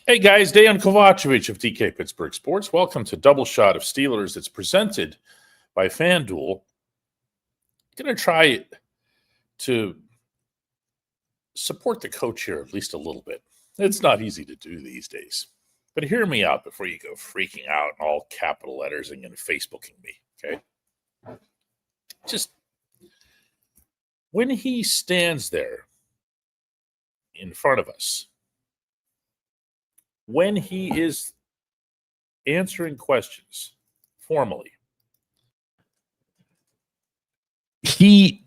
Hey guys, Dejan Kovacevic of DK Pittsburgh Sports. Welcome to Double Shot of Steelers. It's presented by FanDuel. I'm going to try to support the coach here at least a little bit. It's not easy to do these days. But hear me out before you go freaking out in all capital letters and Facebooking me, okay? Just when he stands there in front of us, when he is answering questions formally, he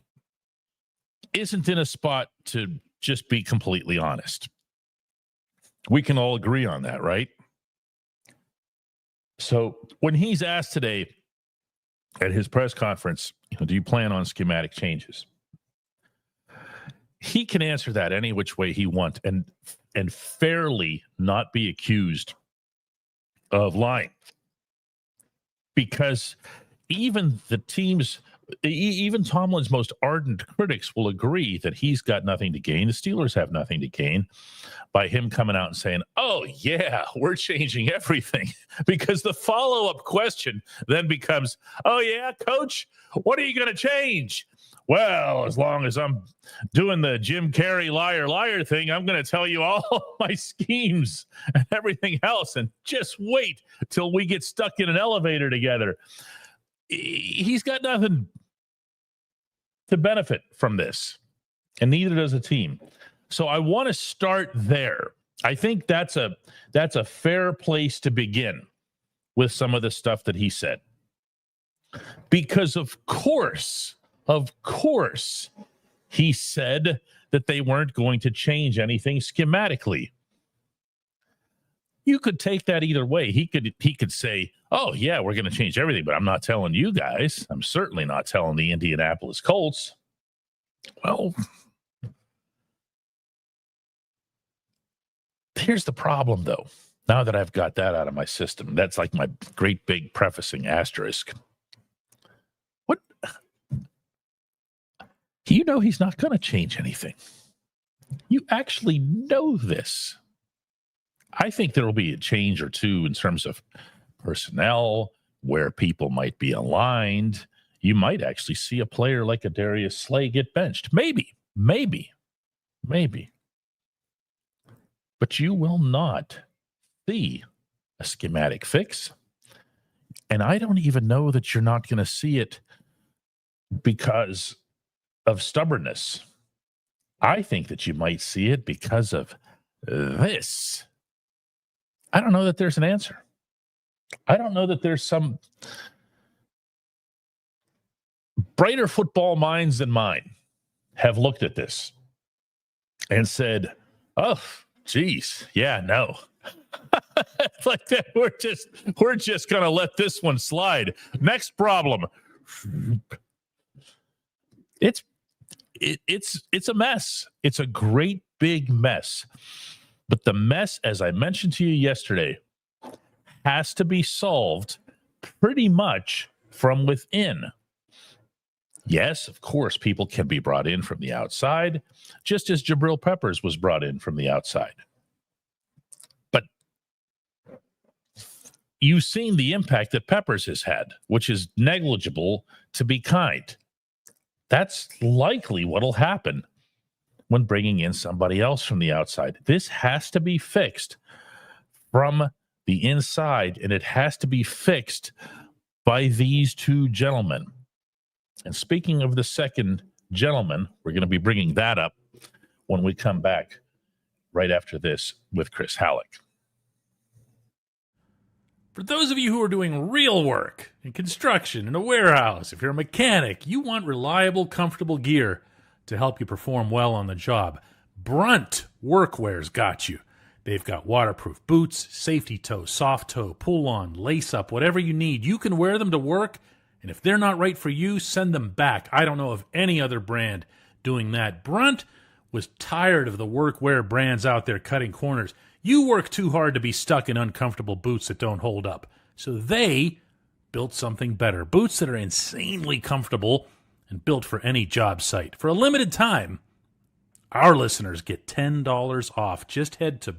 isn't in a spot to just be completely honest. We can all agree on that, right? So when he's asked today at his press conference, do you plan on schematic changes? He can answer that any which way he wants and fairly not be accused of lying. Because even Tomlin's most ardent critics will agree that he's got nothing to gain. The Steelers have nothing to gain by him coming out and saying, oh, yeah, we're changing everything. Because the follow-up question then becomes, oh, yeah, coach, what are you going to change? Well, as long as I'm doing the Jim Carrey liar thing, I'm going to tell you all my schemes and everything else. And just wait till we get stuck in an elevator together. He's got nothing to benefit from this, and neither does the team. So I want to start there. I think that's a fair place to begin with some of the stuff that he said. Because of course, he said that they weren't going to change anything schematically. You could take that either way. He could say, oh, yeah, we're going to change everything, but I'm not telling you guys. I'm certainly not telling the Indianapolis Colts. Well, here's the problem, though. Now that I've got that out of my system, that's like my great big prefacing asterisk. What? You know he's not going to change anything. You actually know this. I think there will be a change or two in terms of personnel, where people might be aligned. You might actually see a player like a Darius Slay get benched. Maybe. But you will not see a schematic fix. And I don't even know that you're not going to see it because of stubbornness. I think that you might see it because of this. I don't know that there's an answer. I don't know that there's some brighter football minds than mine have looked at this and said, oh, geez, yeah, no. Like that, we're just going to let this one slide. Next problem. It's a mess. It's a great big mess. But the mess, as I mentioned to you yesterday, has to be solved pretty much from within. Yes, of course, people can be brought in from the outside, just as Jabril Peppers was brought in from the outside. But you've seen the impact that Peppers has had, which is negligible to be kind. That's likely what'll happen when bringing in somebody else from the outside. This has to be fixed from the inside, and it has to be fixed by these two gentlemen. And speaking of the second gentleman, we're going to be bringing that up when we come back right after this with Chris Halleck. For those of you who are doing real work in construction, in a warehouse, if you're a mechanic, you want reliable, comfortable gear to help you perform well on the job. Brunt Workwear's got you. They've got waterproof boots, safety toe, soft toe, pull-on, lace-up, whatever you need. You can wear them to work, and if they're not right for you, send them back. I don't know of any other brand doing that. Brunt was tired of the workwear brands out there cutting corners. You work too hard to be stuck in uncomfortable boots that don't hold up. So they built something better. Boots that are insanely comfortable and built for any job site. For a limited time, our listeners get $10 off. Just head to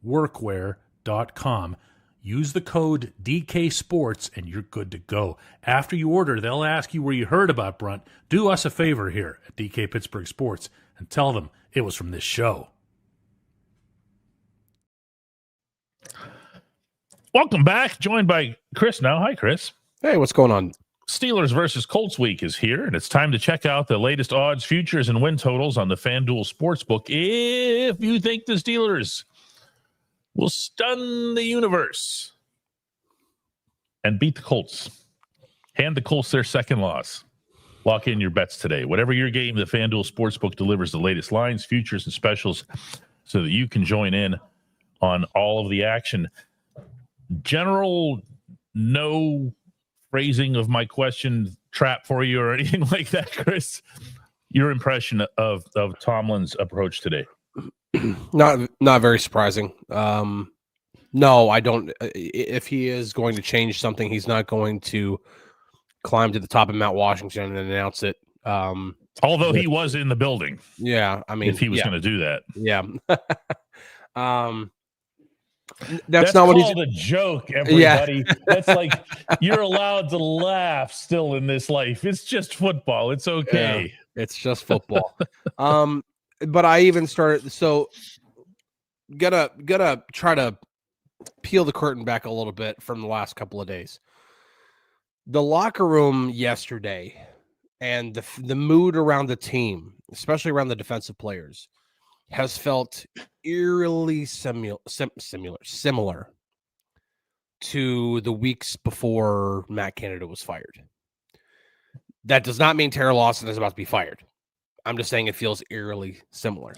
workwear.com. Use the code DK Sports and you're good to go. After you order, they'll ask you where you heard about Brunt. Do us a favor here at DK Pittsburgh Sports and tell them it was from this show. Welcome back. Joined by Chris now. Hi, Chris. Hey, what's going on? Steelers versus Colts week is here, and it's time to check out the latest odds, futures, and win totals on the FanDuel Sportsbook. If you think the Steelers will stun the universe and beat the Colts, hand the Colts their second loss. Lock in your bets today. Whatever your game, the FanDuel Sportsbook delivers the latest lines, futures, and specials so that you can join in on all of the action. General, no phrasing of my question trap for you or anything like that, Chris. Your impression of Tomlin's approach today? Not very surprising. No, I don't. If he is going to change something, he's not going to climb to the top of Mount Washington and announce it. Although he was in the building. Yeah, I mean, if he was going to do that. Yeah. That's not what he's a joke, everybody. Yeah. That's like, you're allowed to laugh still in this life. It's just football. It's okay. Yeah, it's just football. But I even started, so gotta try to peel the curtain back a little bit from the last couple of days. The locker room yesterday and the mood around the team, especially around the defensive players, has felt eerily similar to the weeks before Matt Canada was fired. That does not mean Tara Lawson is about to be fired. I'm just saying it feels eerily similar.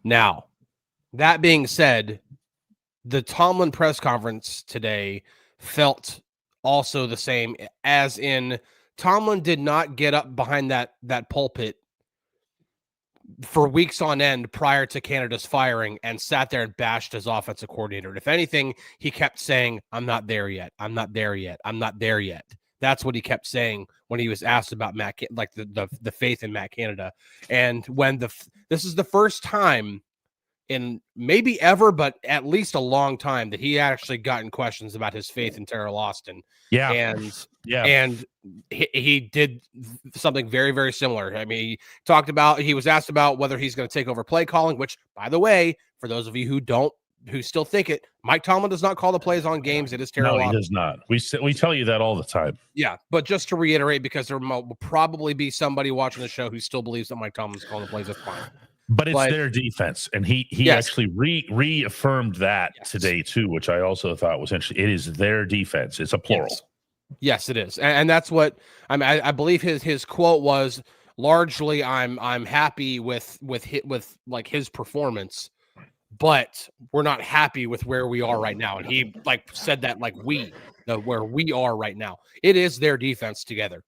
Now, that being said, the Tomlin press conference today felt also the same, as in Tomlin did not get up behind that pulpit for weeks on end prior to Canada's firing and sat there and bashed his offensive coordinator. And if anything, he kept saying, I'm not there yet. I'm not there yet. I'm not there yet. That's what he kept saying when he was asked about Matt, like the faith in Matt Canada. And when this is the first time in maybe ever, but at least a long time, that he actually gotten questions about his faith in Tara Lawson. Yeah. And he did something very, very similar. I mean, he was asked about whether he's going to take over play calling, which, by the way, for those of you who still think it, Mike Tomlin does not call the plays on games. It is Tara Lawson. No, he does not. We tell you that all the time. Yeah, but just to reiterate, because there will probably be somebody watching the show who still believes that Mike Tomlin's calling the plays. That's fine. But it's their defense, and he yes. actually reaffirmed that today too, which I also thought was interesting. It is their defense. It's a plural. Yes, it is, and that's what I believe. His quote was largely, "I'm happy with like his performance, but we're not happy with where we are right now." And he said that where we are right now. It is their defense together.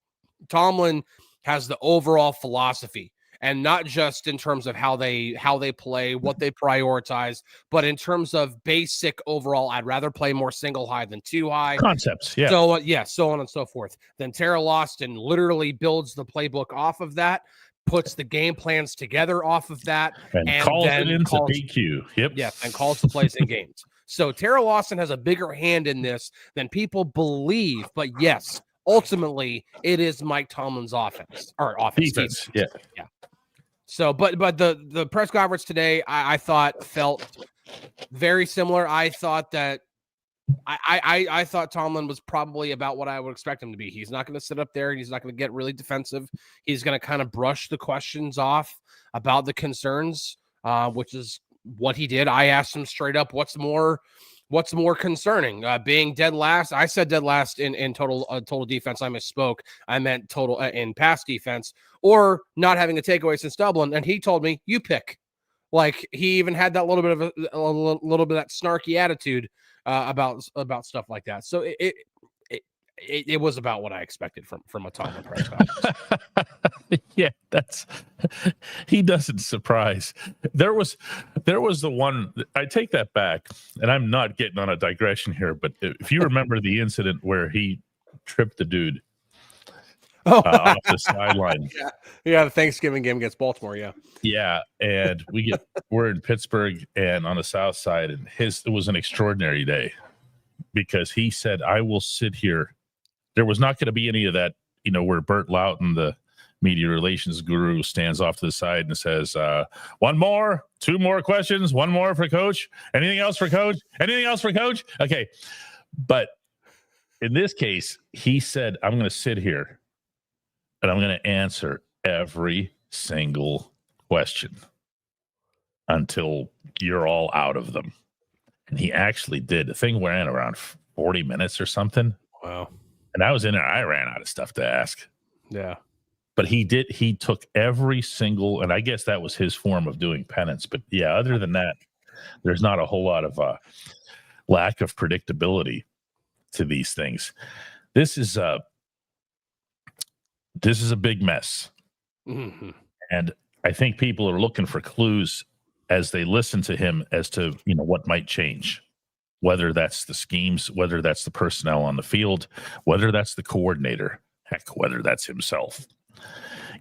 Tomlin has the overall philosophy. And not just in terms of how they play, what they prioritize, but in terms of basic overall, I'd rather play more single high than two high concepts. Yeah. So so on and so forth. Then Tara Lawson literally builds the playbook off of that, puts the game plans together off of that, and calls it into PQ. Yep. Yeah, and calls the plays in games. So Tara Lawson has a bigger hand in this than people believe. But yes, ultimately, it is Mike Tomlin's offense or defense. Yeah. So, but the press conference today, I thought felt very similar. I thought that I thought Tomlin was probably about what I would expect him to be. He's not going to sit up there and he's not going to get really defensive. He's going to kind of brush the questions off about the concerns, which is what he did. I asked him straight up, what's more concerning, being dead last? I said dead last in total defense. I misspoke. I meant total in pass defense, or not having a takeaway since Dublin. And he told me, you pick. Like, he even had that little bit of a little bit of that snarky attitude about stuff like that. So it was about what I expected from a Tomlin press conference. Yeah, he doesn't surprise. There was the one, I take that back, and I'm not getting on a digression here, but if you remember the incident where he tripped the dude, off the sideline. Yeah, the Thanksgiving game against Baltimore. Yeah. Yeah, and we're in Pittsburgh and on the south side, and it was an extraordinary day because he said, I will sit here. There was not going to be any of that, where Bert Loughton, the media relations guru, stands off to the side and says, 1 more, 2 more questions, 1 more for coach. Anything else for coach? Anything else for coach? Okay. But in this case, he said, I'm going to sit here and I'm going to answer every single question until you're all out of them. And he actually did. The thing ran around 40 minutes or something. Wow. And I was in there. I ran out of stuff to ask. Yeah. But he took every single, and I guess that was his form of doing penance. But yeah, other than that, there's not a whole lot of lack of predictability to these things. This is a big mess. Mm-hmm. And I think people are looking for clues as they listen to him as to, what might change, whether that's the schemes, whether that's the personnel on the field, whether that's the coordinator, heck, whether that's himself.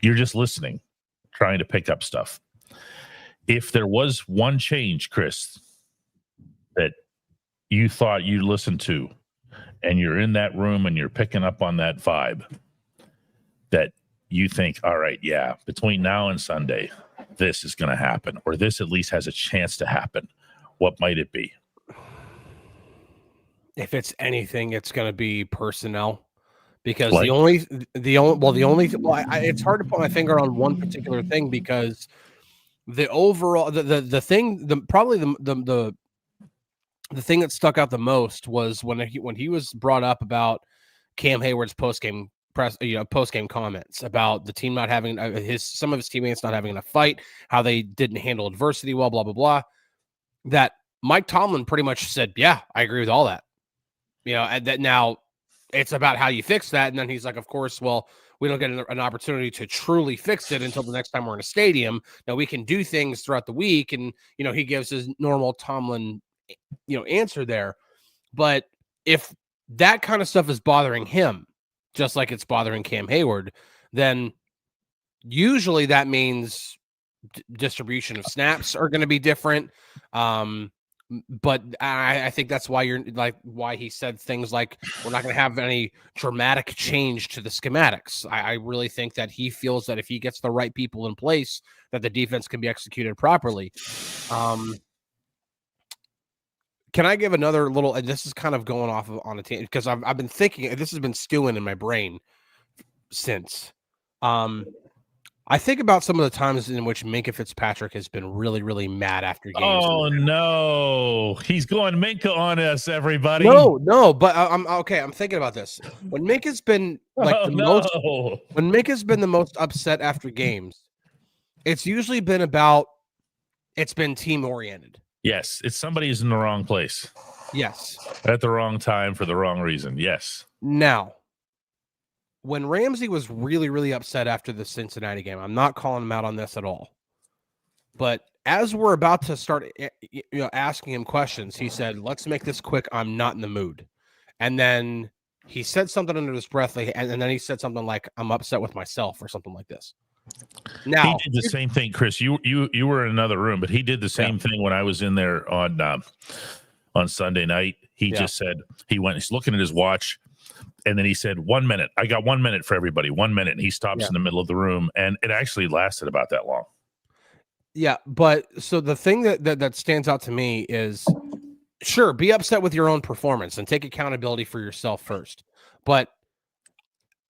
You're just listening, trying to pick up stuff. If there was one change, Chris, that you thought you listened to, and you're in that room and you're picking up on that vibe, that you think, all right, yeah, between now and Sunday, this is going to happen, or this at least has a chance to happen, what might it be? If it's anything, it's going to be personnel. Because Like? it's hard to put my finger on one particular thing because the overall the thing the thing that stuck out the most was when he was brought up about Cam Hayward's post game comments about the team not having some of his teammates not having enough fight, how they didn't handle adversity well, blah blah blah. That Mike Tomlin pretty much said, yeah, I agree with all that. And that now. It's about how you fix that. And then he's like, of course, well, we don't get an opportunity to truly fix it until the next time we're in a stadium. Now we can do things throughout the week. And, he gives his normal Tomlin, answer there. But if that kind of stuff is bothering him, just like it's bothering Cam Hayward, then usually that means distribution of snaps are going to be different. But I think that's why why he said things like, we're not going to have any dramatic change to the schematics. I really think that he feels that if he gets the right people in place, that the defense can be executed properly. Can I give another little, and this is kind of going off on a tangent because I've been thinking, this has been stewing in my brain since. I think about some of the times in which Minkah Fitzpatrick has been really, really mad after games. Oh, no. He's going Minkah on us, everybody. No, but I'm okay. I'm thinking about this. When Minkah's been when Minkah's been the most upset after games, it's usually been team oriented. Yes. It's somebody's in the wrong place. Yes. At the wrong time for the wrong reason. Yes. Now, when Ramsey was really, really upset after the Cincinnati game, I'm not calling him out on this at all. But as we're about to start, asking him questions, he said, "Let's make this quick. I'm not in the mood." And then he said something under his breath, and then he said something like, "I'm upset with myself," or something like this. Now he did the same thing, Chris. You were in another room, but he did the same thing when I was in there on Sunday night. He just said he's looking at his watch. And then he said, 1 minute. I got 1 minute for everybody. 1 minute. And he stops in the middle of the room. And it actually lasted about that long. Yeah. But so the thing that stands out to me is, sure, be upset with your own performance and take accountability for yourself first. But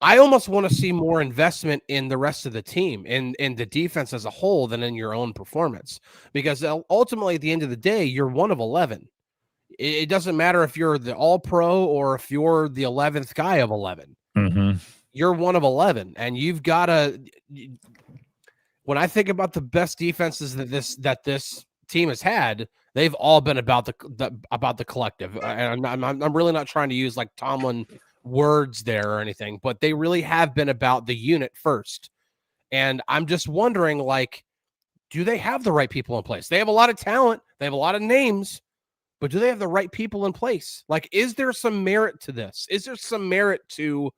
I almost want to see more investment in the rest of the team, in the defense as a whole, than in your own performance. Because ultimately, at the end of the day, you're one of 11. It doesn't matter if you're the all-pro or if you're the 11th guy of 11. Mm-hmm. You're one of 11, and you've got to. When I think about the best defenses that this team has had, they've all been about the collective. And I'm really not trying to use like Tomlin words there or anything, but they really have been about the unit first. And I'm just wondering, like, do they have the right people in place? They have a lot of talent. They have a lot of names. But do they have the right people in place? Like, is there some merit to this? Is there some merit to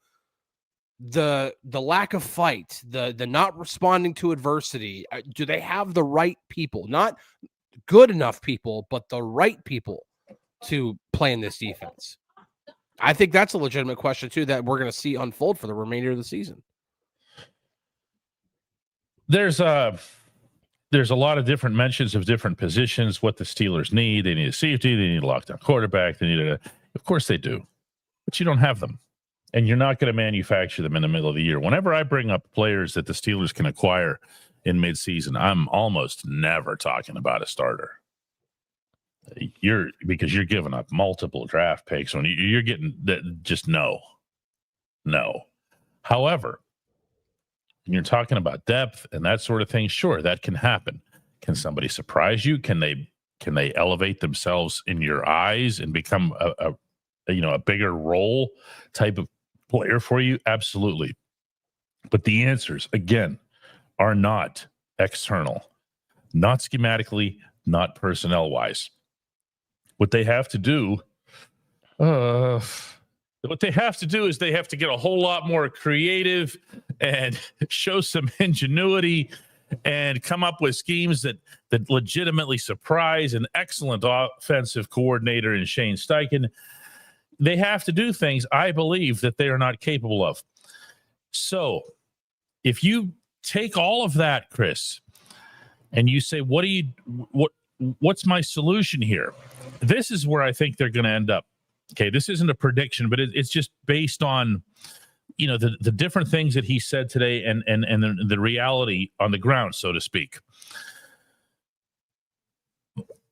the lack of fight, the not responding to adversity, do they have the right people? Not good enough people, but the right people to play in this defense? I think that's a legitimate question too that we're going to see unfold for the remainder of the season. There's a lot of different mentions of different positions, what the Steelers need. They need a safety, they need a lockdown quarterback, of course they do, but you don't have them. And you're not going to manufacture them in the middle of the year. Whenever I bring up players that the Steelers can acquire in midseason, I'm almost never talking about a starter. Because you're giving up multiple draft picks when you're getting that. Just no. However, when you're talking about depth and that sort of thing, sure, that can happen. Can somebody surprise you? Can they elevate themselves in your eyes and become a bigger role type of player for you? Absolutely. But the answers, again, are not external, not schematically, not personnel wise. What they have to do is they have to get a whole lot more creative and show some ingenuity and come up with schemes that legitimately surprise an excellent offensive coordinator in Shane Steichen. They have to do things, I believe, that they are not capable of. So if you take all of that, Chris, and you say, what's my solution here? This is where I think they're going to end up. Okay, this isn't a prediction, but it's just based on, the different things that he said today and the reality on the ground, so to speak.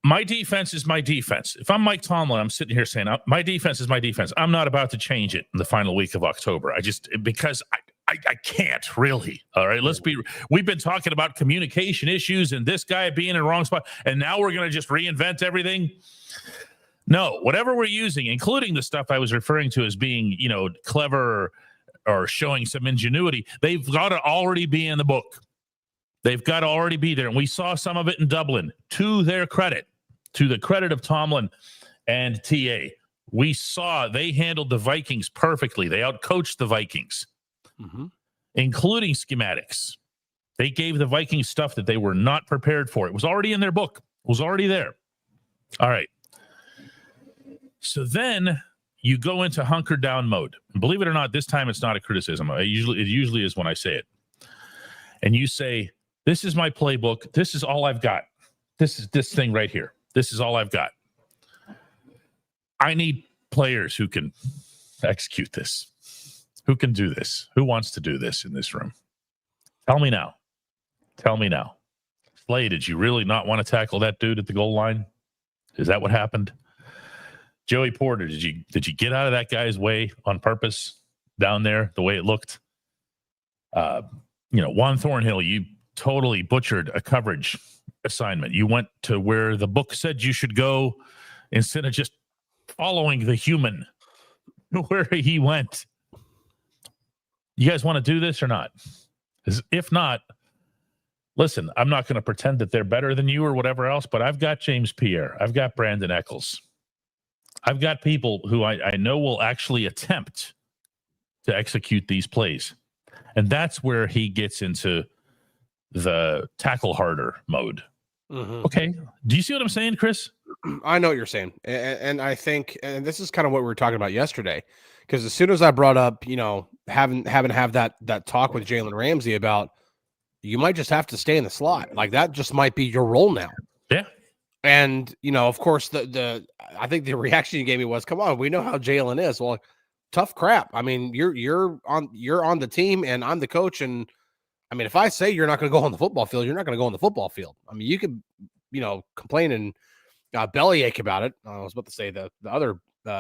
My defense is my defense. If I'm Mike Tomlin, I'm sitting here saying, my defense is my defense. I'm not about to change it in the final week of October. Because I can't really. All right, we've been talking about communication issues and this guy being in the wrong spot, and now we're going to just reinvent everything. No, whatever we're using, including the stuff I was referring to as being, clever or showing some ingenuity, they've got to already be in the book. They've got to already be there. And we saw some of it in Dublin, to their credit, to the credit of Tomlin and TA. We saw they handled the Vikings perfectly. They outcoached the Vikings, including schematics. They gave the Vikings stuff that they were not prepared for. It was already in their book. It was already there. All right. So then you go into hunker down mode. And believe it or not, this time it's not a criticism. It usually is when I say it. And you say, this is my playbook. This is all I've got. This is this thing right here. This is all I've got. I need players who can execute this. Who can do this? Who wants to do this in this room? Tell me now. Slay, did you really not want to tackle that dude at the goal line? Is that what happened? Joey Porter, did you get out of that guy's way on purpose down there, the way it looked? Juan Thornhill, you totally butchered a coverage assignment. You went to where the book said you should go instead of just following the human where he went. You guys want to do this or not? If not, listen, I'm not going to pretend that they're better than you or whatever else, but I've got James Pierre. I've got Brandon Eccles. I've got people who I know will actually attempt to execute these plays. And that's where he gets into the tackle harder mode. Okay. Do you see what I'm saying, Chris? I know what you're saying. And I think, and this is kind of what we were talking about yesterday, because as soon as I brought up, having that talk with Jalen Ramsey about, you might just have to stay in the slot. Like that just might be your role now. Yeah. And, of course, I think the reaction you gave me was, come on, we know how Jalen is. Well, tough crap. I mean, you're on the team and I'm the coach. And I mean, if I say you're not going to go on the football field, you're not going to go on the football field. I mean, you could, complain and bellyache about it. I was about to say the other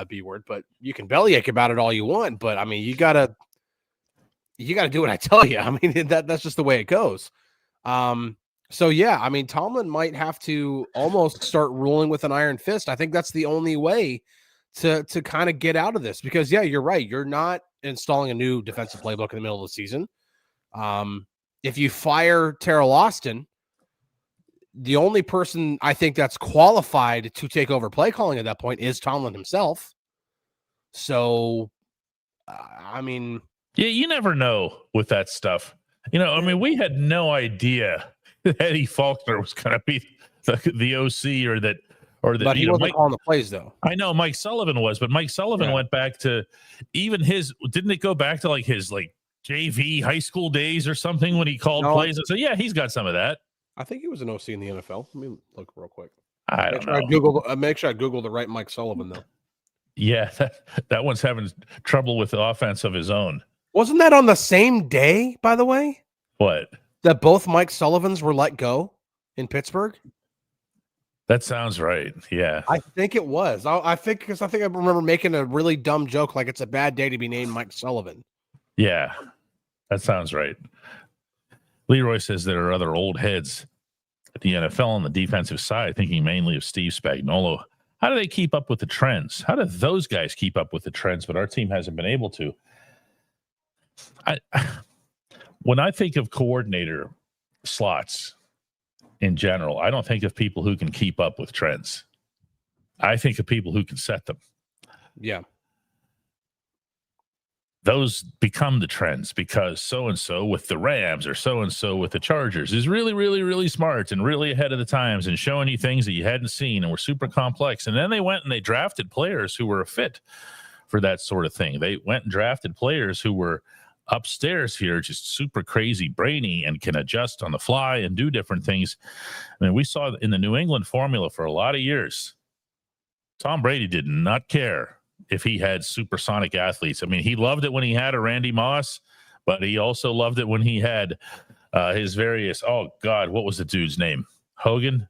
B word, but you can bellyache about it all you want. But I mean, you gotta do what I tell you. I mean, that's just the way it goes. So, yeah, I mean, Tomlin might have to almost start ruling with an iron fist. I think that's the only way to kind of get out of this because, yeah, you're right. You're not installing a new defensive playbook in the middle of the season. If you fire Terrell Austin, the only person I think that's qualified to take over play calling at that point is Tomlin himself. So, I mean, Yeah, you never know with that stuff. I mean, we had no idea that Eddie Faulkner was going to be the OC or that. But he wasn't Mike, calling the plays, though. I know Mike Sullivan was, but Mike Sullivan went back to even didn't it go back to his JV high school days or something when he called plays? And so, yeah, he's got some of that. I think he was an OC in the NFL. Let me look real quick. I don't know. Make sure I Google the right Mike Sullivan, though. Yeah, that one's having trouble with the offense of his own. Wasn't that on the same day, by the way? What? That both Mike Sullivans were let go in Pittsburgh? That sounds right. Yeah. I think it was. I think I remember making a really dumb joke like it's a bad day to be named Mike Sullivan. Yeah, that sounds right. Leroy says there are other old heads at the NFL on the defensive side, thinking mainly of Steve Spagnuolo. How do they keep up with the trends? How do those guys keep up with the trends, but our team hasn't been able to? When I think of coordinator slots in general, I don't think of people who can keep up with trends. I think of people who can set them. Yeah. Those become the trends because so-and-so with the Rams or so-and-so with the Chargers is really, really, really smart and really ahead of the times and showing you things that you hadn't seen and were super complex. And then they went and they drafted players who were a fit for that sort of thing. They went and drafted players who were upstairs here, just super crazy brainy and can adjust on the fly and do different things. I mean, we saw in the New England formula for a lot of years, Tom Brady did not care if he had supersonic athletes. I mean, he loved it when he had a Randy Moss, but he also loved it when he had his various, what was the dude's name? Hogan?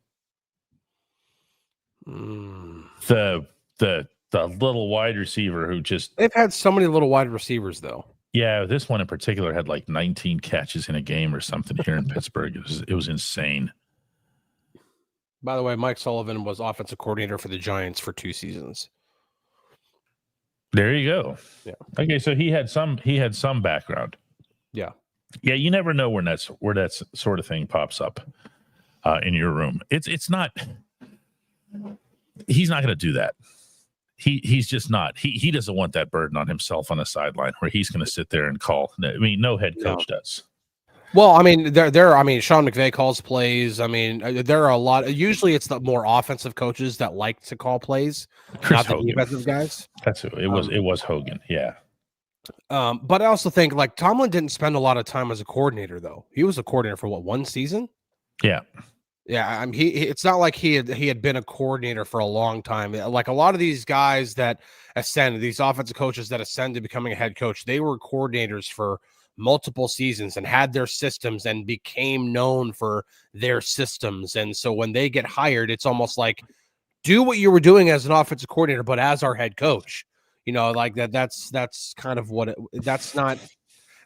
The little wide receiver who just... They've had so many little wide receivers, though. Yeah, this one in particular had 19 catches in a game or something here in Pittsburgh. It was insane. By the way, Mike Sullivan was offensive coordinator for the Giants for 2 seasons. There you go. Yeah. Okay, so he had some background. Yeah. Yeah, you never know where that sort of thing pops up in your room. It's not. He's not going to do that. He's just not. He doesn't want that burden on himself on the sideline where he's going to sit there and call. I mean, no head coach does. Well, I mean, Sean McVay calls plays. I mean, there are a lot. Usually, it's the more offensive coaches that like to call plays, not the defensive guys. That's who it was. It was Hogan. Yeah. But I also think Tomlin didn't spend a lot of time as a coordinator, though. He was a coordinator for 1 season. Yeah. Yeah, I mean, it's not like he had been a coordinator for a long time. Like a lot of these guys that ascend, these offensive coaches that ascend to becoming a head coach, they were coordinators for multiple seasons and had their systems and became known for their systems. And so when they get hired, it's almost like do what you were doing as an offensive coordinator, but as our head coach. That's kind of what that's not.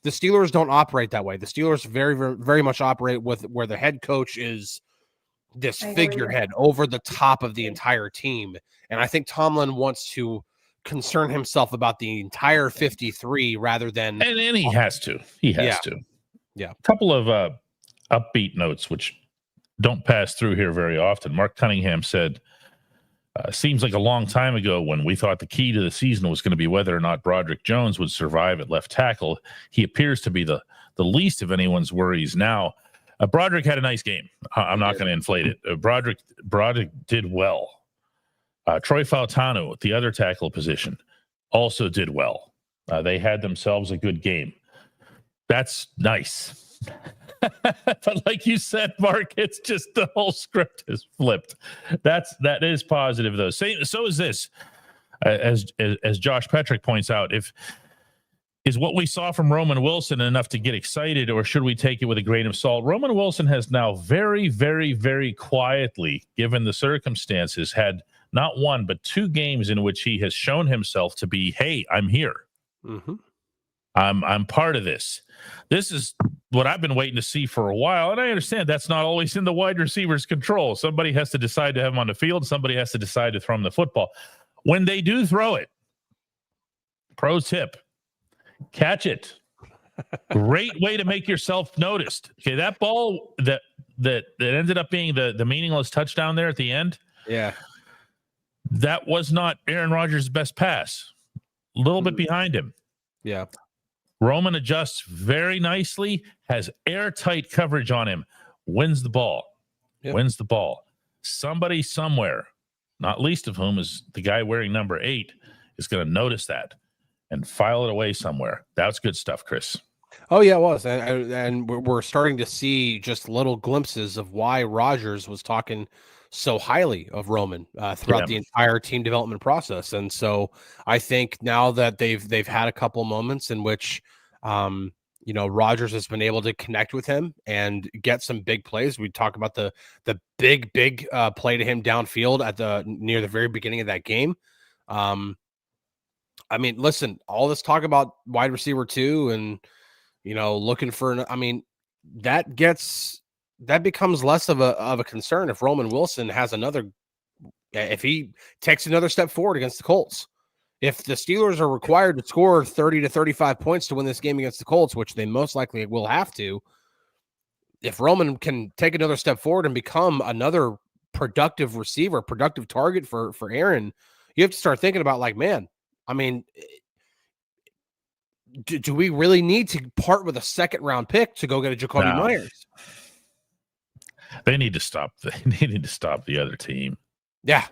The Steelers don't operate that way. The Steelers very, very, very much operate with where the head coach is this figurehead over the top of the entire team. And I think Tomlin wants to concern himself about the entire 53 rather than... And he has to. He has to. Yeah. A couple of upbeat notes, which don't pass through here very often. Mark Cunningham said, seems like a long time ago when we thought the key to the season was going to be whether or not Broderick Jones would survive at left tackle. He appears to be the least of anyone's worries now. Broderick had a nice game. I'm not going to inflate it. Broderick did well. Troy Fautanu at the other tackle position also did well. They had themselves a good game. That's nice. But like you said, Mark, it's just the whole script is flipped. That is positive, though. So is this. As Josh Petrick points out, is what we saw from Roman Wilson enough to get excited, or should we take it with a grain of salt? Roman Wilson has now very, very, very quietly, given the circumstances, had not 1, but 2 games in which he has shown himself to be, hey, I'm here. Mm-hmm. I'm part of this. This is what I've been waiting to see for a while, and I understand that's not always in the wide receiver's control. Somebody has to decide to have him on the field. Somebody has to decide to throw him the football. When they do throw it, pro tip, catch it. Great way to make yourself noticed. Okay, that ball that ended up being the meaningless touchdown there at the end. Yeah, that was not Aaron Rodgers' best pass. A little bit behind him. Yeah, Roman adjusts very nicely, has airtight coverage on him, wins the ball. Somebody somewhere, not least of whom is the guy wearing number 8, is going to notice that and file it away somewhere. That's good stuff, Chris. Oh, yeah, it was. And we're starting to see just little glimpses of why Rodgers was talking so highly of Roman throughout the entire team development process. And so I think now that they've had a couple moments in which Rodgers has been able to connect with him and get some big plays. We talk about the big play to him downfield near the very beginning of that game. I mean, listen, all this talk about wide receiver 2 and looking for that becomes less of a concern if Roman Wilson if he takes another step forward against the Colts. If the Steelers are required to score 30 to 35 points to win this game against the Colts, which they most likely will have to, if Roman can take another step forward and become another productive receiver, productive target for Aaron, you have to start thinking about do we really need to part with a second-round pick to go get a Jacoby Myers? They need to stop. They needed to stop the other team. Yeah,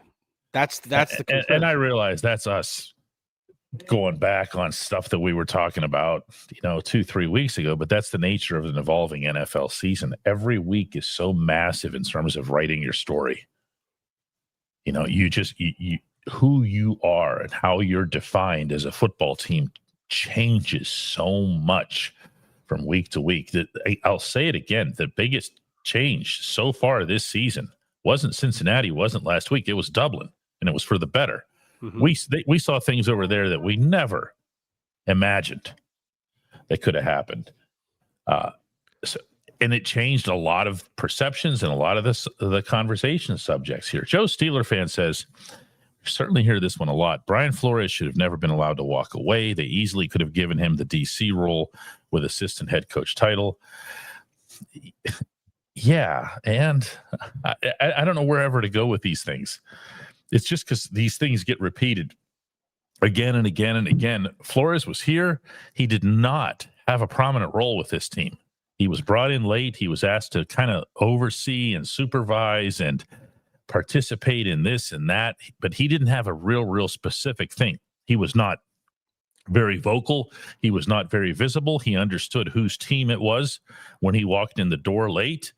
that's the concern. And I realize that's us going back on stuff that we were talking about, 2-3 weeks ago. But that's the nature of an evolving NFL season. Every week is so massive in terms of writing your story. You who you are and how you're defined as a football team changes so much from week to week. That I'll say it again, the biggest change so far this season wasn't Cincinnati, wasn't last week, it was Dublin, and it was for the better. Mm-hmm. We saw things over there that we never imagined that could have happened, and it changed a lot of perceptions and a lot of the conversation subjects here. Joe Steeler fan says, certainly hear this one a lot. Brian Flores should have never been allowed to walk away. They easily could have given him the DC role with assistant head coach title. Yeah, and I don't know wherever to go with these things. It's just because these things get repeated again and again and again. Flores was here. He did not have a prominent role with this team. He was brought in late. He was asked to kind of oversee and supervise and participate in this and that, but he didn't have a real specific thing. He was not very vocal. He was not very visible. He understood whose team it was when he walked in the door late.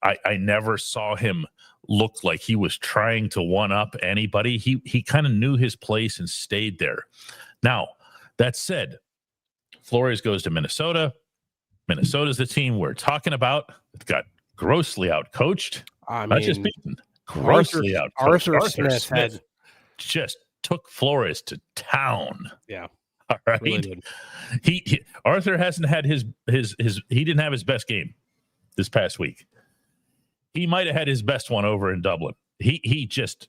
I never saw him look like he was trying to one-up anybody. He kind of knew his place and stayed there. Now, that said, Flores goes to Minnesota. Minnesota's the team we're talking about. It got grossly outcoached. Not just beaten, grossly out. Arthur Smith just took Flores to town. Yeah, all right. Really he Arthur hasn't had his he didn't have his best game this past week. He might have had his best one over in Dublin. He just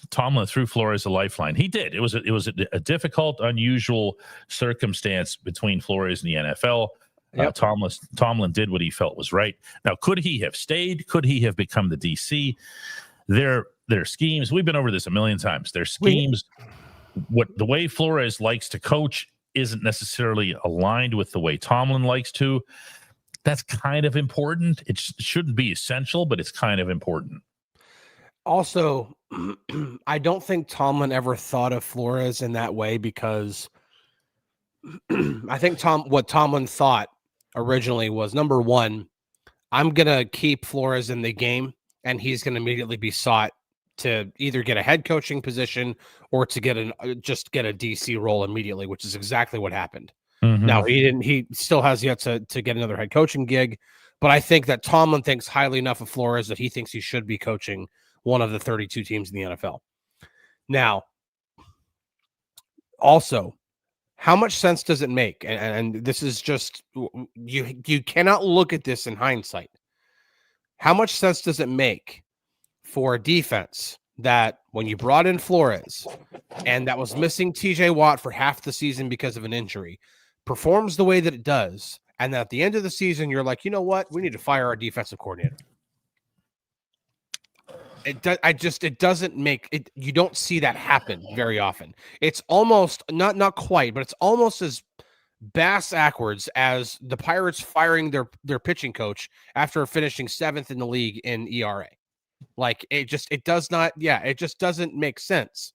Tomlin threw Flores a lifeline. He did. It was a difficult, unusual circumstance between Flores and the NFL. Yep. Tomlin did what he felt was right. Now, could he have stayed? Could he have become the DC? Their schemes, we've been over this a million times. Their schemes, the way Flores likes to coach isn't necessarily aligned with the way Tomlin likes to. That's kind of important. It shouldn't be essential, but it's kind of important. Also, I don't think Tomlin ever thought of Flores in that way because I think what Tomlin thought originally was, number one, I'm going to keep Flores in the game, and he's going to immediately be sought to either get a head coaching position or to get a DC role immediately, which is exactly what happened. Mm-hmm. Now, he still has yet to get another head coaching gig, but I think that Tomlin thinks highly enough of Flores that he thinks he should be coaching one of the 32 teams in the NFL. Now, also, how much sense does it make? And this is just, you cannot look at this in hindsight. How much sense does it make for a defense that when you brought in Flores and that was missing TJ Watt for half the season because of an injury, performs the way that it does, and that at the end of the season, you're like, you know what? We need to fire our defensive coordinator. It doesn't make it. You don't see that happen very often. It's almost not quite, but it's almost as backwards as the Pirates firing their pitching coach after finishing 7th in the league in ERA. Like it just doesn't make sense.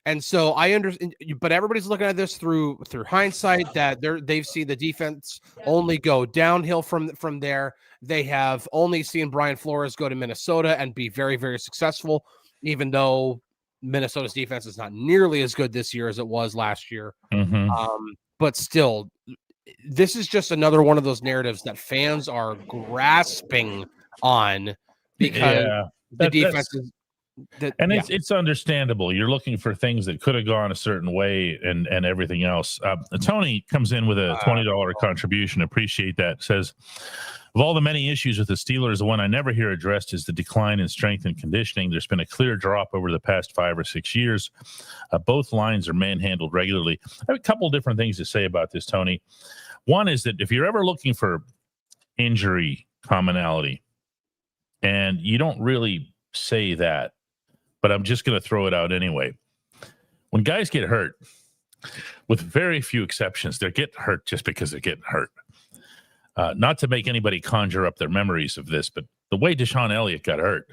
And so I understand, but everybody's looking at this through hindsight that they've seen the defense only go downhill from there. They have only seen Brian Flores go to Minnesota and be very, very successful, even though Minnesota's defense is not nearly as good this year as it was last year. Mm-hmm. But still, this is just another one of those narratives that fans are grasping on because the defense is. It's understandable. You're looking for things that could have gone a certain way and everything else. Tony comes in with a $20 contribution. Appreciate that. Says, of all the many issues with the Steelers, the one I never hear addressed is the decline in strength and conditioning. There's been a clear drop over the past 5 or 6 years. Both lines are manhandled regularly. I have a couple different things to say about this, Tony. One is that if you're ever looking for injury commonality, and you don't really say that, but I'm just going to throw it out anyway. When guys get hurt, with very few exceptions, they get hurt just because they're getting hurt. Not to make anybody conjure up their memories of this, but the way Deshaun Elliott got hurt,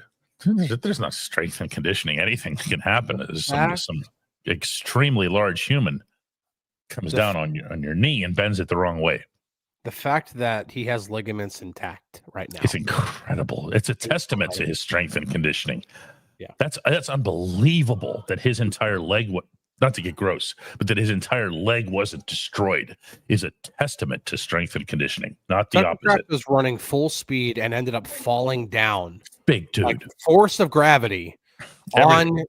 there's not strength and conditioning. Anything that can happen is some extremely large human comes down on your knee and bends it the wrong way. The fact that he has ligaments intact right now. It's incredible. It's a testament to his strength and conditioning. Yeah, that's unbelievable that his entire leg, not to get gross, but that his entire leg wasn't destroyed is a testament to strength and conditioning, not the opposite. Was running full speed and ended up falling down. Big dude. Like force of gravity on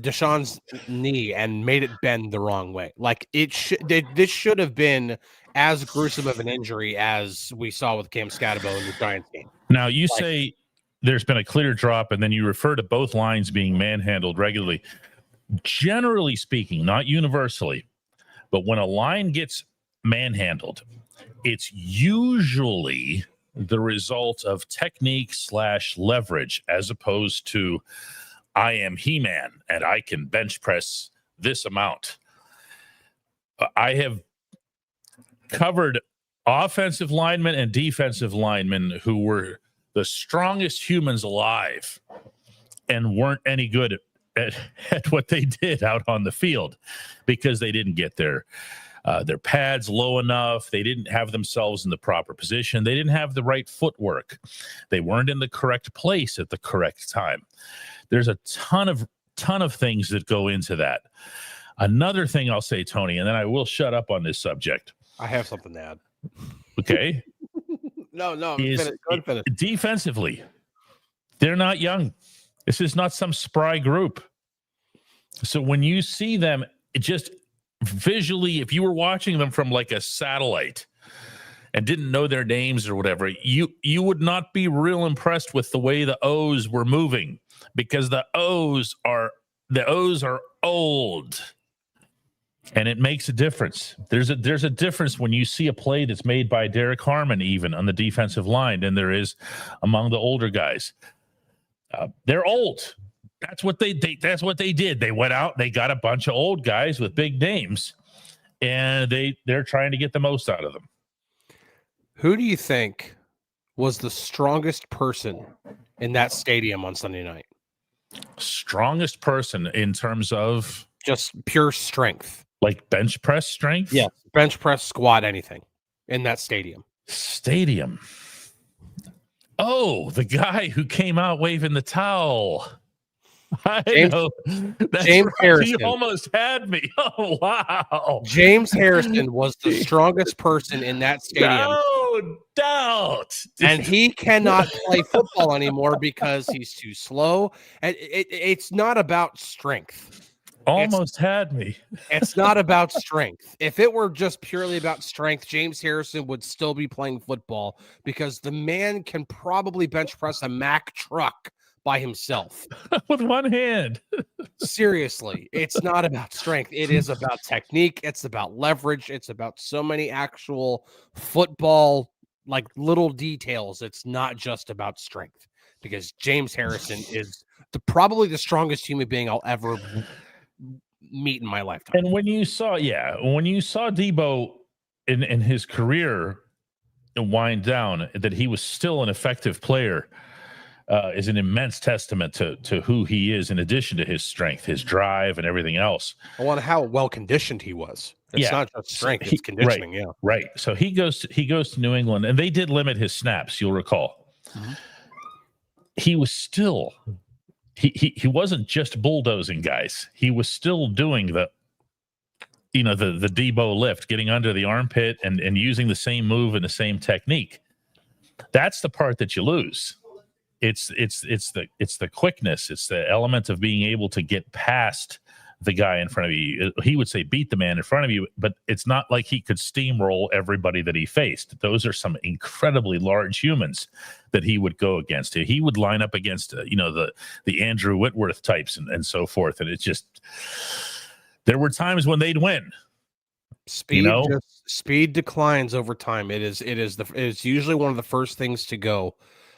Deshaun's knee and made it bend the wrong way. Like this should have been as gruesome of an injury as we saw with Cam Scatterbo in the Giants game. Now you say there's been a clear drop, and then you refer to both lines being manhandled regularly. Generally speaking, not universally, but when a line gets manhandled, it's usually the result of technique / leverage, as opposed to I am He-Man and I can bench press this amount. I have covered offensive linemen and defensive linemen who were the strongest humans alive and weren't any good at what they did out on the field because they didn't get their pads low enough. They didn't have themselves in the proper position. They didn't have the right footwork. They weren't in the correct place at the correct time. There's a ton of things that go into that. Another thing I'll say, Tony, and then I will shut up on this subject. I have something to add. Okay. No. Finish. Defensively, they're not young. This is not some spry group. So when you see them, it just visually, if you were watching them from like a satellite and didn't know their names or whatever, you would not be real impressed with the way the O's were moving because the O's are old. And it makes a difference. There's a difference when you see a play that's made by Derek Harmon, even on the defensive line, than there is among the older guys. They're old. That's what they did. They went out. They got a bunch of old guys with big names, and they're trying to get the most out of them. Who do you think was the strongest person in that stadium on Sunday night? Strongest person in terms of just pure strength. Like bench press strength? Yeah, bench press, squat, anything in that stadium. Oh, the guy who came out waving the towel. James Right. Harrison. He almost had me. Oh, wow. James Harrison was the strongest person in that stadium. No doubt. And he cannot play football anymore because he's too slow. And it's not about strength. Almost had me. It's not about strength. If it were just purely about strength, James Harrison would still be playing football because the man can probably bench press a Mack truck by himself. With one hand. Seriously, it's not about strength. It is about technique. It's about leverage. It's about so many actual football, like little details. It's not just about strength because James Harrison is probably the strongest human being I'll ever meet in my lifetime. And when you saw Debo in his career wind down, that he was still an effective player, is an immense testament to who he is, in addition to his strength, his drive, and everything else. I wonder how well conditioned he was. It's not just strength; it's conditioning. Right, right. So he goes to New England, and they did limit his snaps. You'll recall. Mm-hmm. He was still he wasn't just bulldozing guys. He was still doing the Debo lift, getting under the armpit and using the same move and the same technique. That's the part that you lose. It's the quickness. It's the element of being able to get past the guy in front of you. He would say beat the man in front of you, but it's not like he could steamroll everybody that he faced. Those are some incredibly large humans that he would go against. He would line up against the Andrew Whitworth types and so forth. And it's just, there were times when they'd win. Speed declines over time. It's usually one of the first things to go.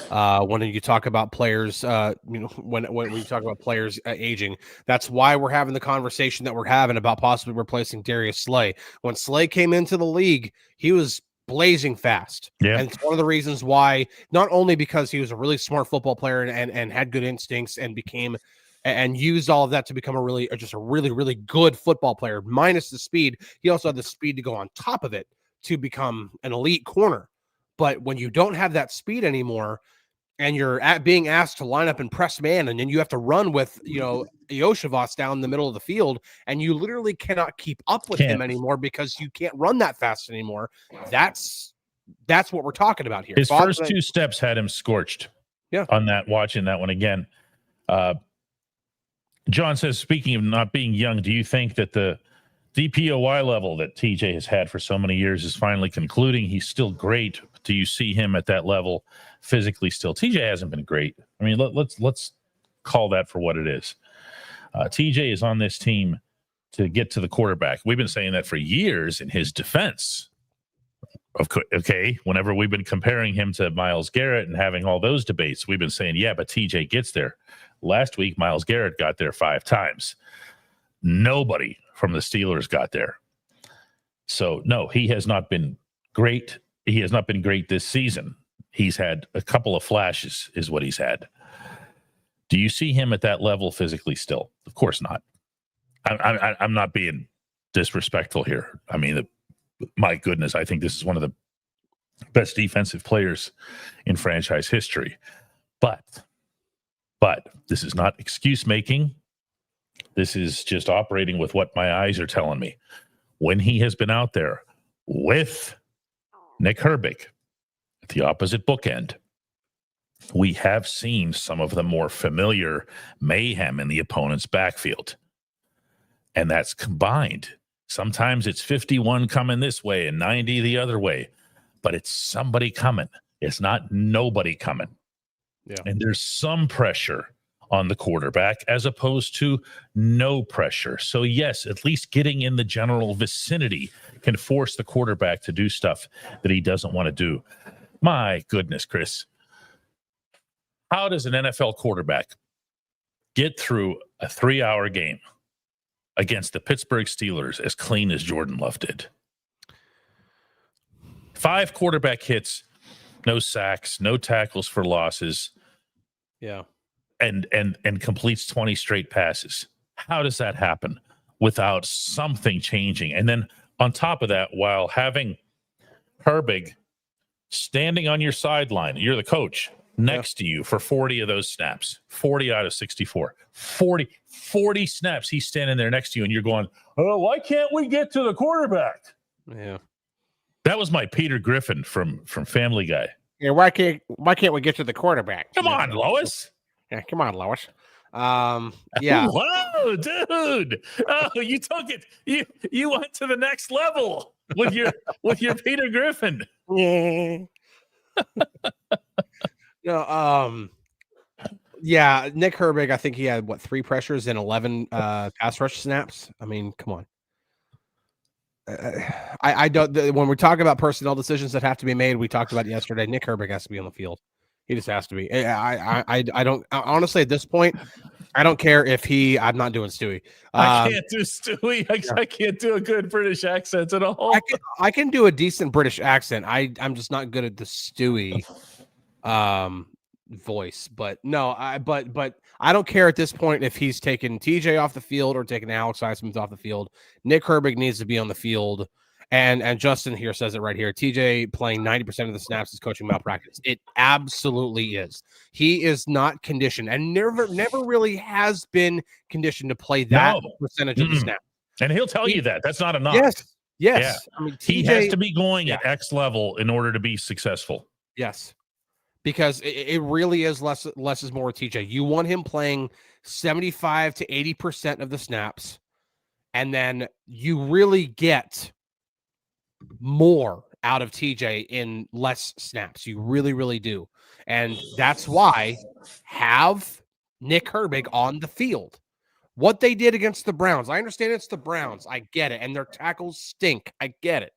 When you talk about players, when we talk about players aging, that's why we're having the conversation that we're having about possibly replacing Darius Slay. When Slay came into the league, he was blazing fast. Yeah. And it's one of the reasons why, not only because he was a really smart football player and had good instincts and used all of that to become a really good football player, minus the speed. He also had the speed to go on top of it to become an elite corner. But when you don't have that speed anymore, and you're being asked to line up and press man, and then you have to run with Iosivas down the middle of the field, and you literally cannot keep up with him anymore because you can't run that fast anymore. That's what we're talking about here. His first two steps had him scorched. Yeah. On that, watching that one again. John says, speaking of not being young, do you think that the DPOY level that TJ has had for so many years is finally concluding? He's still great. Do you see him at that level physically still? TJ hasn't been great. I mean, let's call that for what it is. TJ is on this team to get to the quarterback. We've been saying that for years in his defense. Okay, whenever we've been comparing him to Myles Garrett and having all those debates, we've been saying, yeah, but TJ gets there. Last week, Myles Garrett got there 5 times. Nobody from the Steelers got there. So, no, he has not been great. He has not been great this season. He's had a couple of flashes is what he's had. Do you see him at that level physically still? Of course not. I'm not being disrespectful here. I mean, my goodness, I think this is one of the best defensive players in franchise history. But this is not excuse making. This is just operating with what my eyes are telling me. When he has been out there with Nick Herbig at the opposite bookend, we have seen some of the more familiar mayhem in the opponent's backfield. And that's combined. Sometimes it's 51 coming this way and 90 the other way, but it's somebody coming. It's not nobody coming. Yeah. And there's some pressure on the quarterback as opposed to no pressure. So yes, at least getting in the general vicinity can force the quarterback to do stuff that he doesn't want to do. My goodness, Chris. How does an NFL quarterback get through a 3-hour game against the Pittsburgh Steelers as clean as Jordan Love did? 5 quarterback hits, no sacks, no tackles for losses. Yeah. And completes 20 straight passes. How does that happen without something changing? And then on top of that, while having Herbig standing on your sideline, you're the coach, next to you for 40 of those snaps, 40 out of 64, 40 snaps. He's standing there next to you and you're going, oh, why can't we get to the quarterback? Yeah. That was my Peter Griffin from Family Guy. Yeah. Why can't we get to the quarterback? Come on, Lois. Yeah, come on, Lois. Yeah. Whoa, dude. Oh, you took it. You went to the next level with your Peter Griffin. Yeah. Yeah, Nick Herbig, I think he had 3 pressures and 11 pass rush snaps. I mean, come on. I don't when we're talking about personnel decisions that have to be made, we talked about it yesterday. Nick Herbig has to be on the field. He just has to be. I don't honestly at this point. I don't care if I'm not doing Stewie. I can't do Stewie. I can't do a good British accent at all. I can do a decent British accent. I'm just not good at the Stewie voice. But no, but I don't care at this point if he's taking TJ off the field or taking Alex Highsmith off the field. Nick Herbig needs to be on the field. And Justin here says it right here. TJ playing 90% of the snaps is coaching malpractice. It absolutely is. He is not conditioned and never really has been conditioned to play that percentage of the snap. And he'll tell you that. That's not enough. Yes. Yeah. I mean, TJ, he has to be going at X level in order to be successful. Yes. Because it really is less is more with TJ. You want him playing 75 to 80% of the snaps, and then you really get more out of TJ in less snaps. You really, really do. And that's why have Nick Herbig on the field. What they did against the Browns, I understand it's the Browns. I get it. And their tackles stink. I get it.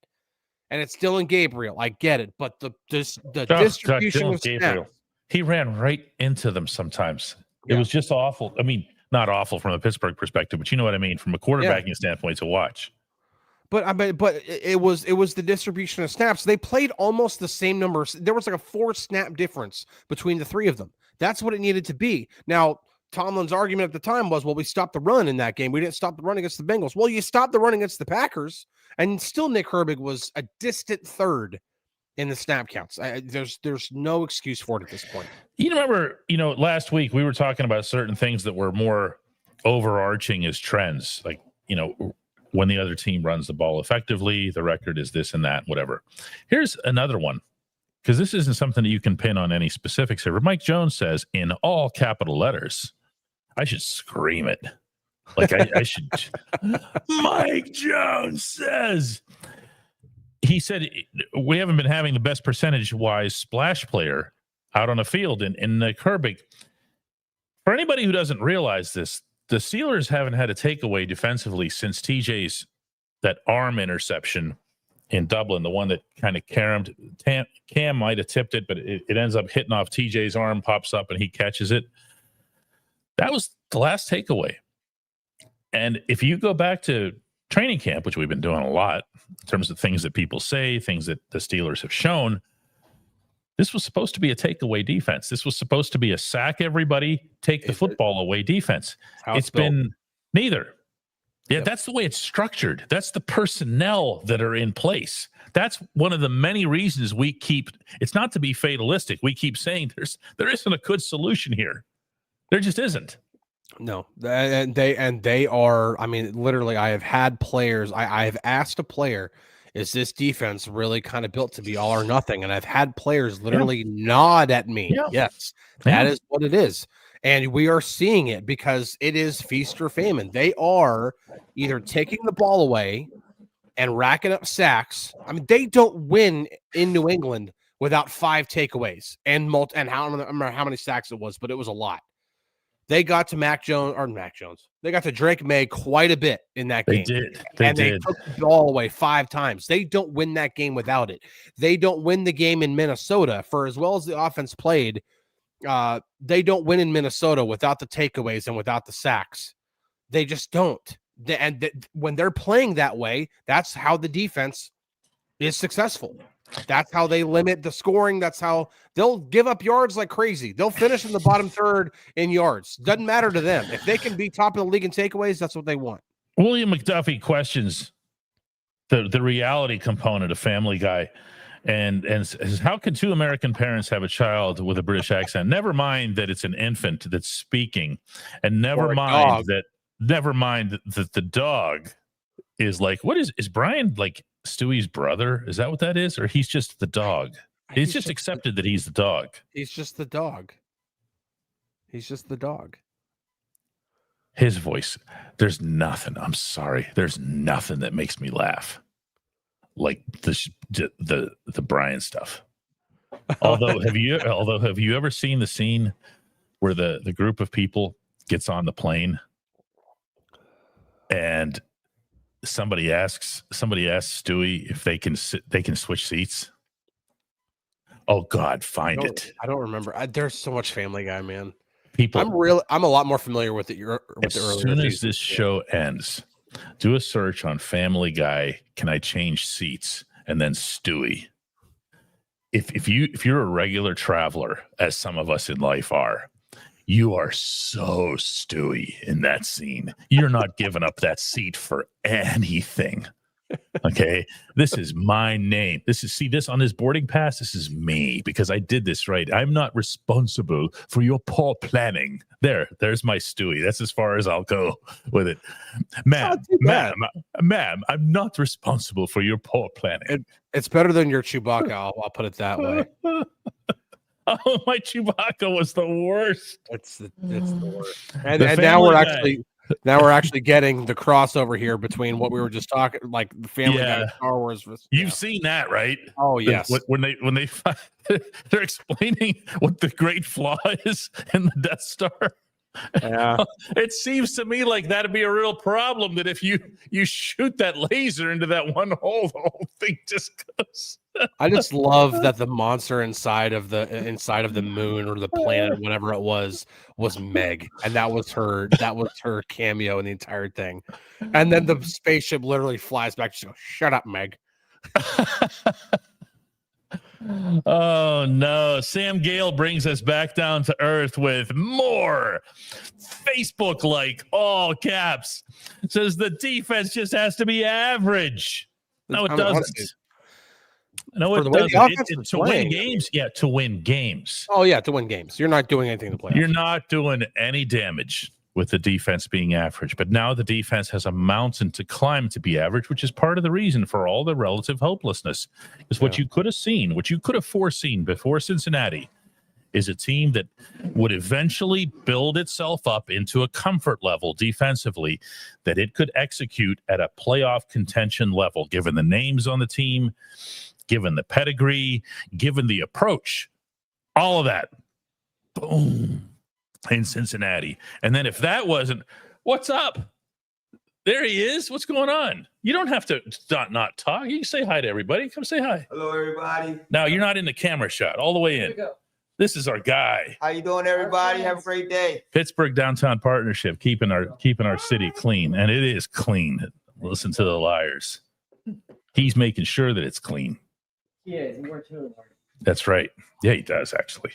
And it's Dylan Gabriel. I get it. But the distribution of Gabriel, snaps, he ran right into them sometimes. It was just awful. I mean, not awful from a Pittsburgh perspective, but you know what I mean from a quarterbacking standpoint to watch. But it was the distribution of snaps. They played almost the same numbers. There was like a 4 snap difference between the 3 of them. That's what it needed to be. Now, Tomlin's argument at the time was, well, we stopped the run in that game. We didn't stop the run against the Bengals. Well, you stopped the run against the Packers, and still Nick Herbig was a distant third in the snap counts. There's no excuse for it at this point. You remember, last week we were talking about certain things that were more overarching as trends, like, when the other team runs the ball effectively, the record is this and that, whatever. Here's another one, because this isn't something that you can pin on any specifics here. Mike Jones says, in all capital letters, I should scream it. Like I should. Mike Jones says, he said, we haven't been having the best percentage-wise splash player out on the field in Herbig. For anybody who doesn't realize this, the Steelers haven't had a takeaway defensively since TJ's that arm interception in Dublin, the one that kind of Cam might have tipped it, but it ends up hitting off TJ's arm, pops up, and he catches it. That was the last takeaway. And if you go back to training camp, which we've been doing a lot in terms of things that people say, things that the Steelers have shown, this was supposed to be a takeaway defense. This was supposed to be a sack everybody, take the football away defense. It's been neither. Yeah, that's the way it's structured. That's the personnel that are in place. That's one of the many reasons we keep, it's not to be fatalistic. We keep saying there isn't a good solution here. There just isn't. No, and they are, I mean, literally, I have had players, I have asked a player, is this defense really kind of built to be all or nothing? And I've had players literally nod at me. Yeah. Yes, that is what it is. And we are seeing it because it is feast or famine. They are either taking the ball away and racking up sacks. I mean, they don't win in New England without 5 takeaways and how, I don't remember how many sacks it was, but it was a lot. They got to They got to Drake May quite a bit in that game. They took the ball away 5 times. They don't win that game without it. They don't win the game in Minnesota. For as well as the offense played, they don't win in Minnesota without the takeaways and without the sacks. They just don't. When they're playing that way, that's how the defense is successful. That's how they limit the scoring. That's how they'll give up yards like crazy. They'll finish in the bottom third in yards. Doesn't matter to them. If they can be top of the league in takeaways, that's what they want. William McDuffie questions the reality component of Family Guy and says, how can 2 American parents have a child with a British accent? Never mind that it's an infant that's speaking, and never mind that the dog is like, what is Brian like Stewie's brother? Is that what that is? Or he's just the dog? He's just accepted that he's the dog. He's just the dog. He's just the dog. His voice, there's nothing. I'm sorry. There's nothing that makes me laugh like the Brian stuff. Although have you ever seen the scene where the group of people gets on the plane and somebody asks Stewie if they can switch seats? Oh God, find it. I don't remember. There's so much Family Guy, man. People, I'm a lot more familiar with the earlier as soon as this show ends, do a search on Family Guy. Can I change seats? And then Stewie. If you're a regular traveler, as some of us in life are, you are so Stewie in that scene. You're not giving up that seat for anything. Okay, this is my name. See this on his boarding pass. This is me because I did this right. I'm not responsible for your poor planning. There's my Stewie. That's as far as I'll go with it, ma'am. I'm not responsible for your poor planning. It's better than your Chewbacca. I'll put it that way. Oh, my Chewbacca was the worst. It's the worst. And now we're actually getting the crossover here between what we were just talking, like the Family Guy and Star Wars. You've seen that, right? Oh yes. When they they're explaining what the great flaw is in the Death Star. Yeah. It seems to me like that'd be a real problem. That if you shoot that laser into that one hole, the whole thing just goes. I just love that the monster inside of the moon or the planet, whatever it was Meg, and that was her cameo in the entire thing. And then the spaceship literally flies back. She goes, "Shut up, Meg." Oh no, Sam Gale brings us back down to earth with more Facebook, like all caps, says the defense just has to be average. No, it doesn't. No, it doesn't. To win games. Yeah, to win games. Oh yeah, to win games. You're not doing anything to play. You're not doing any damage with the defense being average. But now the defense has a mountain to climb to be average, which is part of the reason for all the relative hopelessness. Is what you could have seen, what you could have foreseen before Cincinnati, is a team that would eventually build itself up into a comfort level defensively that it could execute at a playoff contention level, given the names on the team, given the pedigree, given the approach, all of that. Boom. In Cincinnati. And then if that wasn't, what's up? There he is. What's going on? You don't have to not talk. You can say hi to everybody. Come say hi. Hello, everybody. Now, you're not in the camera shot. All the way in. This is our guy. How you doing, everybody? Have a great day. Pittsburgh Downtown Partnership, keeping our city clean. And it is clean. Listen to the liars. He's making sure that it's clean. He is. He works really hard. That's right. Yeah, he does, actually.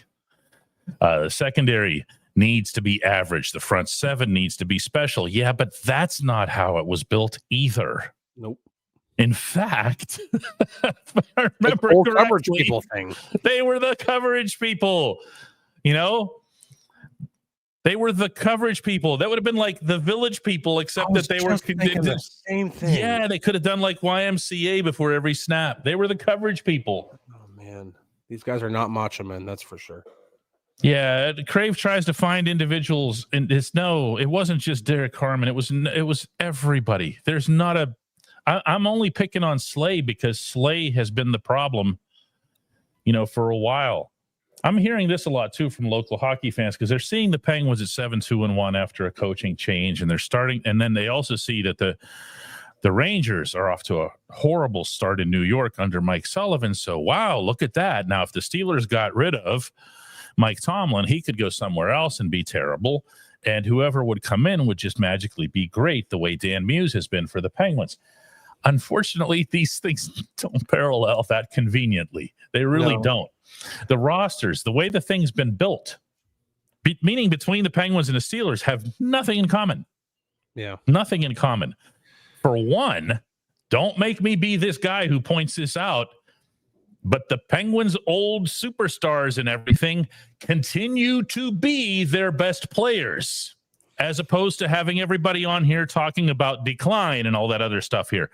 The secondary needs to be average. The front seven needs to be special. Yeah, but that's not how it was built either. Nope. In fact, if I remember the correctly, coverage people thing. They were the coverage people. You know, they were the coverage people. That would have been like the village people, except that they were the same thing. Yeah, they could have done like YMCA before every snap. They were the coverage people. Oh man, these guys are not macho men. That's for sure. Yeah, Crave tries to find individuals, and it wasn't just Derek Harmon. It was everybody. There's not a. I'm only picking on Slay because Slay has been the problem, for a while. I'm hearing this a lot too from local hockey fans because they're seeing the Penguins at 7-2-1 after a coaching change, and they're starting, and then they also see that the Rangers are off to a horrible start in New York under Mike Sullivan. So wow, look at that. Now, if the Steelers got rid of Mike Tomlin, he could go somewhere else and be terrible, and whoever would come in would just magically be great, the way Dan Muse has been for the Penguins. Unfortunately, these things don't parallel that conveniently. They really don't. The rosters, the way the thing's been built, meaning between the Penguins and the Steelers, have nothing in common. Yeah. Nothing in common. For one, don't make me be this guy who points this out, but the Penguins' old superstars and everything continue to be their best players, as opposed to having everybody on here talking about decline and all that other stuff here.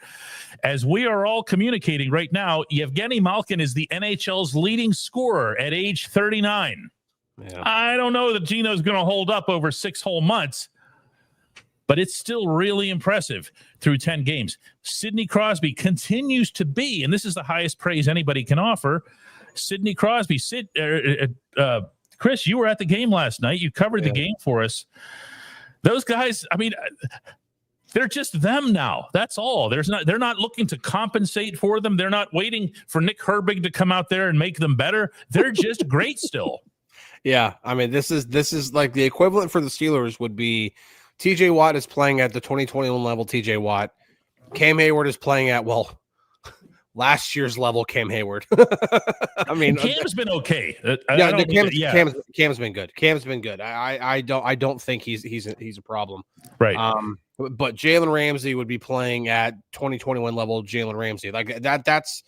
As we are all communicating right now, Yevgeny Malkin is the NHL's leading scorer at age 39. Yeah. I don't know that Gino's going to hold up over 6 whole months, but it's still really impressive through 10 games. Sidney Crosby continues to be, and this is the highest praise anybody can offer, Sidney Crosby. Chris, you were at the game last night. You covered the game for us. Those guys, I mean, They're just them now. That's all. They're not looking to compensate for them. They're not waiting for Nick Herbig to come out there and make them better. They're just great still. Yeah, I mean, this is like the equivalent for the Steelers would be TJ Watt is playing at the 2021 level. TJ Watt, Cam Hayward is playing at last year's level. Cam Hayward. I mean, Cam's been okay. Cam's been good. Cam's been good. I don't think he's a problem. Right. But Jalen Ramsey would be playing at 2021 level. Jalen Ramsey, like that's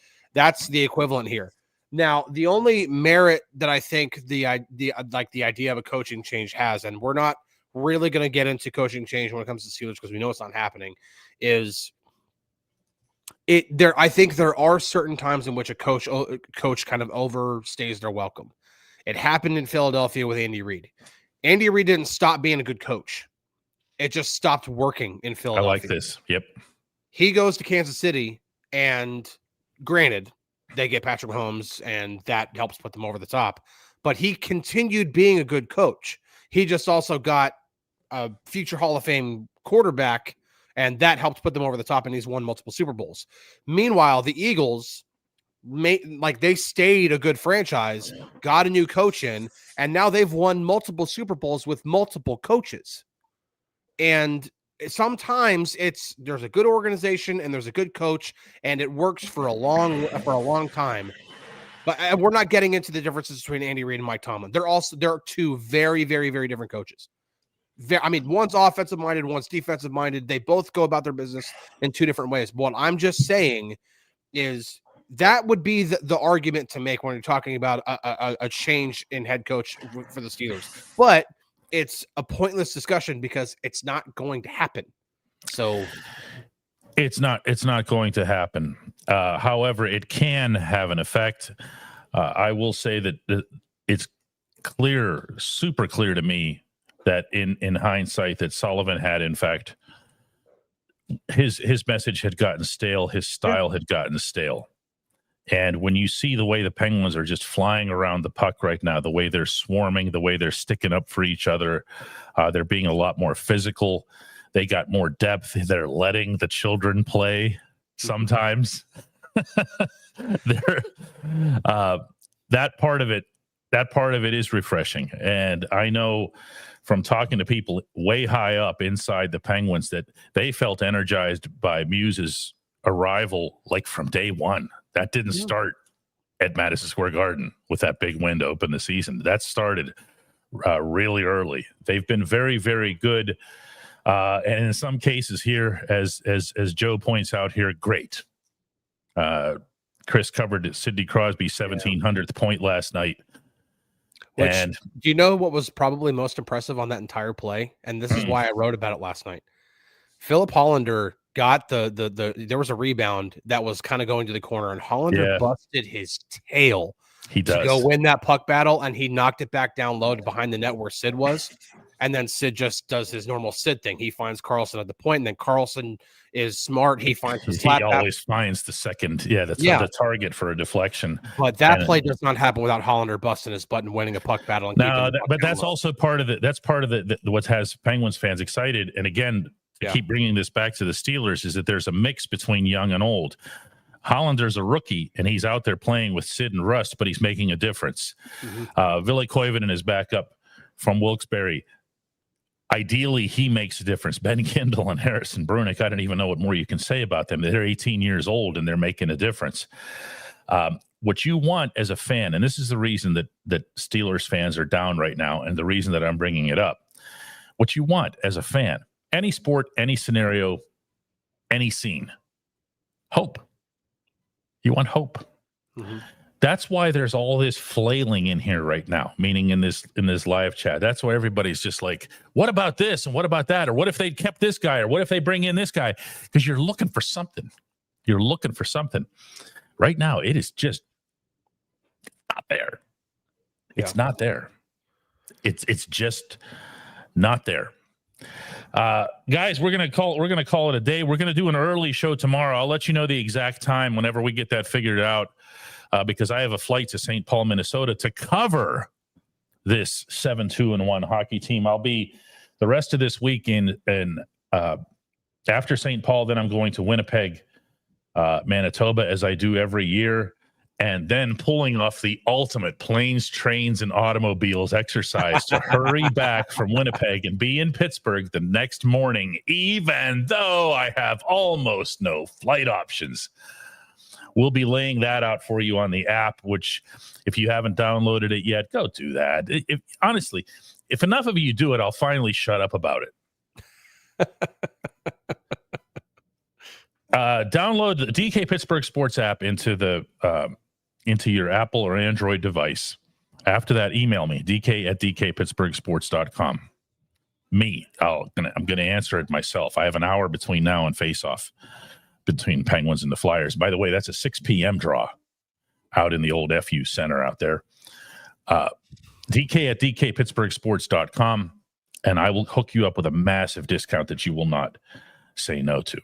the equivalent here. Now, the only merit that I think the idea of a coaching change has, and we're not really going to get into coaching change when it comes to Steelers because we know it's not happening, is I think there are certain times in which a coach kind of overstays their welcome. It happened in Philadelphia with Andy Reid. Andy Reid didn't stop being a good coach. It just stopped working in Philadelphia. I like this. Yep. He goes to Kansas City, and granted, they get Patrick Mahomes, and that helps put them over the top. But he continued being a good coach. He just also got a future Hall of Fame quarterback, and that helped put them over the top, and he's won multiple Super Bowls. Meanwhile, the Eagles, they stayed a good franchise, got a new coach in, and now they've won multiple Super Bowls with multiple coaches. And sometimes there's a good organization and there's a good coach, and it works for a long time. But we're not getting into the differences between Andy Reid and Mike Tomlin. They're two very, very, very different coaches. One's offensive minded, one's defensive minded. They both go about their business in two different ways. What I'm just saying is that would be the argument to make when you're talking about a change in head coach for the Steelers. But it's a pointless discussion because it's not going to happen. So it's not going to happen. However, it can have an effect. I will say that it's clear, super clear to me that in hindsight that Sullivan had, in fact, his message had gotten stale. His style had gotten stale. And when you see the way the Penguins are just flying around the puck right now, the way they're swarming, the way they're sticking up for each other, they're being a lot more physical. They got more depth. They're letting the children play sometimes. That part of it is refreshing. And I know from talking to people way high up inside the Penguins that they felt energized by Muse's arrival like from day one. That didn't start at Madison Square Garden with that big win to open the season. That started really early. They've been very, very good. And in some cases here, as Joe points out here, great. Chris covered Sidney Crosby's 1700th point last night. And do you know what was probably most impressive on that entire play? And this is why I wrote about it last night. Philip Hollander got there was a rebound that was kind of going to the corner, and Hollander busted his tail to go win that puck battle, and he knocked it back down low to behind the net where Sid was. And then Sid just does his normal Sid thing. He finds Carlson at the point, and then Carlson is smart. He finds the slap. He always finds the second. The target for a deflection. But that play does not happen without Hollander busting his butt and winning a puck battle. But that's also part of it. That's part of what has Penguins fans excited. And again, to keep bringing this back to the Steelers is that there's a mix between young and old. Hollander's a rookie, and he's out there playing with Sid and Rust, but he's making a difference. Ville Koivunen is back up from Wilkes-Barre. Ideally, he makes a difference. Ben Kindle and Harrison Brunick, I don't even know what more you can say about them. They're 18 years old, and they're making a difference. What you want as a fan, and this is the reason that Steelers fans are down right now, and the reason that I'm bringing it up, what you want as a fan, any sport, any scenario, any scene, hope. You want hope. That's why there's all this flailing in here right now, meaning in this live chat. That's why everybody's just like, what about this and what about that? Or what if they kept this guy? Or what if they bring in this guy? Because you're looking for something. You're looking for something. Right now, it is just not there. It's not there. It's just not there. Guys, we're gonna call it a day. We're gonna do an early show tomorrow. I'll let you know the exact time whenever we get that figured out, because I have a flight to St. Paul, Minnesota to cover this 7-2-1 hockey team. I'll be the rest of this week in After St. Paul, then I'm going to Winnipeg, Manitoba, as I do every year, and then pulling off the ultimate planes, trains, and automobiles exercise to hurry back from Winnipeg and be in Pittsburgh the next morning, even though I have almost no flight options. We'll be laying that out for you on the app, which if you haven't downloaded it yet, go do that. Honestly, if enough of you do it, I'll finally shut up about it. Download the DK Pittsburgh Sports app into your Apple or Android device. After that, email me, dk@dkpittsburghsports.com. I'm going to answer it myself. I have an hour between now and face-off between Penguins and the Flyers. By the way, that's a 6 p.m. draw out in the old FU Center out there. dk@dkpittsburghsports.com, and I will hook you up with a massive discount that you will not say no to.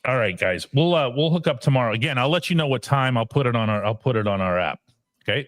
All right, guys, we'll hook up tomorrow. Again, I'll let you know what time. I'll put it on our app. Okay.